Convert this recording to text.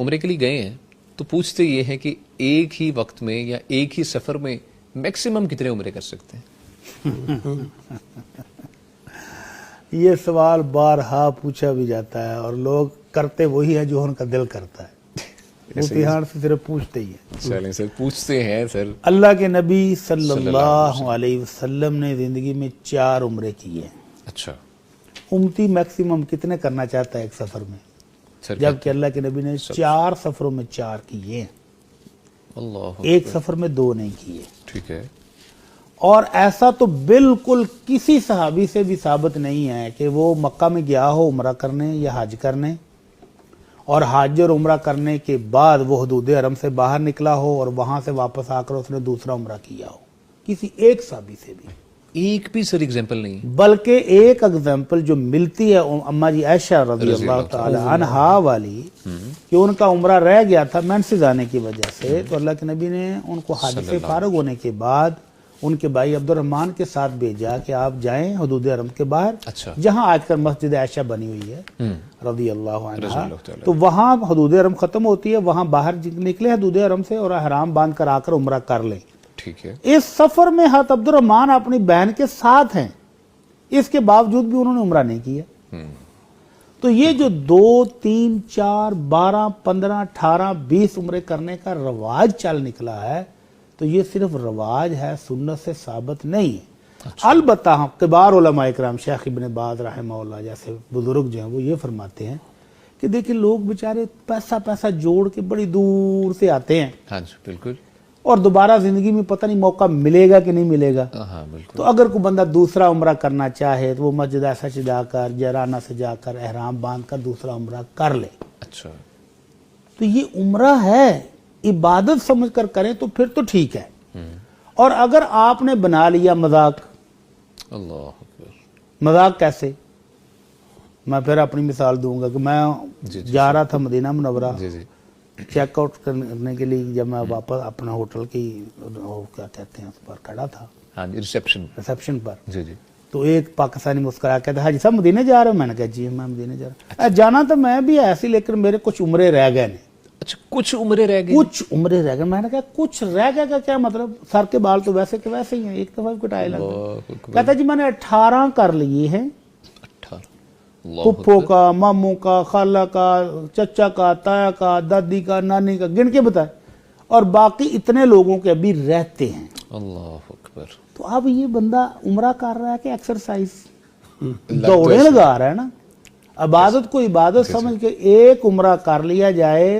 عمرے کے لیے گئے ہیں تو پوچھتے یہ ہیں کہ ایک ہی وقت میں یا ایک ہی سفر میں میکسیمم کتنے عمرے کر سکتے ہیں؟ یہ سوال بارہا پوچھا بھی جاتا ہے اور لوگ کرتے وہی ہے جو ان کا دل کرتا ہے، امتحان سے صرف پوچھتے ہی ہیں۔ چلیں سر، پوچھتے ہیں سر۔ اللہ کے نبی صلی اللہ علیہ وسلم نے زندگی میں 4 عمرے کیے ہیں۔ اچھا، امتی میکسیمم کتنے کرنا چاہتا ہے ایک سفر میں؟ سر جبکہ اللہ کے نبی نے 4 سفروں میں 4 کیے ہیں، اللہ ایک سفر میں 2 نہیں کیے۔ ٹھیک ہے۔ اور ایسا تو بالکل کسی صحابی سے بھی ثابت نہیں ہے کہ وہ مکہ میں گیا ہو عمرہ کرنے یا حج کرنے، اور حج اور عمرہ کرنے کے بعد وہ حدود حرم سے باہر نکلا ہو اور وہاں سے واپس آ کر اس نے دوسرا عمرہ کیا ہو، کسی ایک صحابی سے بھی۔ ایک بھی سر ایگزامپل نہیں؟ بلکہ ایک اگزامپل جو ملتی ہے اماں جی عائشہ رضی اللہ تعالی عنہا والی، کہ ان کا عمرہ رہ گیا تھا مینسز آنے کی وجہ سے، تو اللہ کے نبی نے ان کو حج سے فارغ ہونے کے بعد ان کے بھائی عبد الرحمن کے ساتھ بھیجا کہ آپ جائیں حدود حرم کے باہر، جہاں آج کل مسجد عائشہ بنی ہوئی ہے رضی اللہ عنہا، تو وہاں حدود حرم ختم ہوتی ہے، وہاں باہر نکلے حدود حرم سے اور احرام باندھ کر آ کر عمرہ کر لیں۔ ٹھیک ہے۔ اس سفر میں حضرت عبد الرحمن اپنی بہن کے ساتھ ہیں، اس کے باوجود بھی انہوں نے عمرہ نہیں کیا۔ تو یہ جو 2 3 4 12 15 18 20 عمرے کرنے کا رواج چل نکلا ہے، تو یہ صرف رواج ہے، سنت سے ثابت نہیں ہے۔ البتہ کبار علماء اکرام شیخ ابن باز رحمہ اللہ جیسے بزرگ جو ہیں وہ یہ فرماتے ہیں کہ دیکھیں لوگ بیچارے پیسہ جوڑ کے بڑی دور سے آتے ہیں، ہاں جی بالکل، اور دوبارہ زندگی میں پتہ نہیں موقع ملے گا کہ نہیں ملے گا۔ ہاں بالکل۔ تو اگر کوئی بندہ دوسرا عمرہ کرنا چاہے تو وہ مسجد عائشہ سے جا کر جیرانہ سے جا کر احرام باندھ کر دوسرا عمرہ کر لے۔ اچھا، تو یہ عمرہ ہے، عبادت سمجھ کر کریں تو پھر تو ٹھیک ہے۔ اور اگر آپ نے بنا لیا مذاق، اللہ اکبر، مذاق کیسے؟ میں پھر اپنی مثال دوں گا کہ میں جا رہا تھا مدینہ منورہ، چیک آؤٹ کرنے کے لیے، جب میں واپس اپنا ہوٹل کی کیا کہتے ہیں اس پر کھڑا تھا، ہاں جی ریسیپشن پر، جی جی، تو ایک پاکستانی مسکرا کے کہتا حاجی صاحب مدینہ جا رہے ہو؟ میں نے کہا جی میں مدینہ جا رہا ہوں۔ جانا تو میں بھی ایسی، لیکن میرے کچھ عمرے رہ گئے ہیں۔ اچھا، کچھ عمرے رہ گئے؟ کچھ عمرے رہ گئے۔ میں نے کہا کچھ رہ گیا کا کیا مطلب؟ سر کے بال تو ویسے کے ویسے ہی ہیں، ایک دفعہ کٹائے لگ گئے۔ کہتا جی میں نے 18 کر لیے ہیں، پھپھو کا، ماموں کا، خالہ کا، چچا کا، تایا کا، دادی کا، نانی کا، گن کے بتائے، اور باقی اتنے لوگوں کے ابھی رہتے ہیں۔ اللہ اکبر۔ تو اب یہ بندہ عمرہ کر رہا ہے کہ ایکسرسائز، دوڑے لگا رہا ہے نا۔ عبادت کو عبادت سمجھ کے ایک عمرہ کر لیا جائے